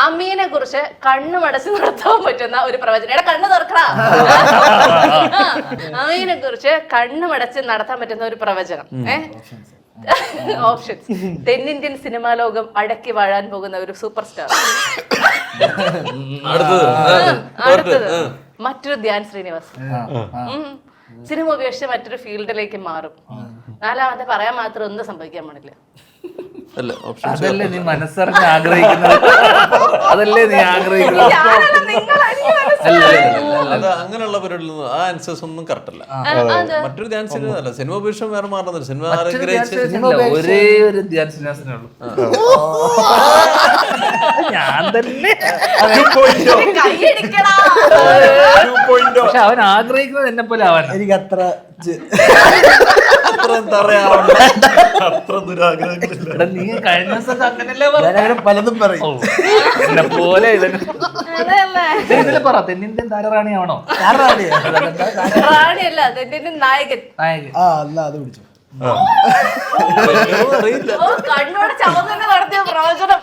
അമീനെ കുറിച്ച് കണ്ണുമടച്ച് നടത്താൻ പറ്റുന്ന ഒരു പ്രവചനം. എടാ കണ്ണ് തുറക്കടാ. അമീനെ കുറിച്ച് കണ്ണുമടച്ച് നടത്താൻ പറ്റുന്ന ഒരു പ്രവചനം. ഓപ്ഷൻസ്: തെന്നിന്ത്യൻ സിനിമാ ലോകം അടക്കി വാഴാൻ പോകുന്ന ഒരു സൂപ്പർ സ്റ്റാർ. അടുത്തത് മറ്റൊരു ധ്യാൻ ശ്രീനിവാസൻ. സിനിമ ഉപേക്ഷിച്ച് മറ്റൊരു ഫീൽഡിലേക്ക് മാറും. നാലാമത്തെ പറയാൻ മാത്രം ഒന്നും സംഭവിക്കാൻ പാടില്ല. അതല്ലേ നീ മനസ്സറിഞ്ഞ് ആഗ്രഹിക്കുന്നത്? അതല്ലേ നീ ആഗ്രഹിക്കുന്നത്? അങ്ങനെയുള്ള പരിപാടികളൊന്നും ആ ആൻസേഴ്സ് ഒന്നും കറക്റ്റ് അല്ല. മറ്റൊരു ധ്യാൻ ശ്രീനിവാസൻ അല്ല, സിനിമ ഉപേക്ഷം വേറെ മാറുന്നില്ല. സിനിമ ഒരേ ഒരു ധ്യാൻ ശ്രീനിവാസനേ ഉള്ളൂ. ഞാൻ തന്നെ. പക്ഷെ അവൻ ആഗ്രഹിക്കുന്നത് എന്നെ പോലെ ആവാൻ. എനിക്ക് അത്ര നീ കഴിഞ്ഞ ദിവസം അങ്ങനെയല്ലേ പലതും പറയും എന്നെ പോലെ. ഇതില് പറ, തെന്നിന്ത്യൻ താരറാണിയാണോ? റാണിയല്ല, തെന്നിന്ത്യൻ നായകൻ. അത് പിടിച്ചു. കണ്ണോട് ചവന്നൊക്കെ നടത്തിയ പ്രവചനം.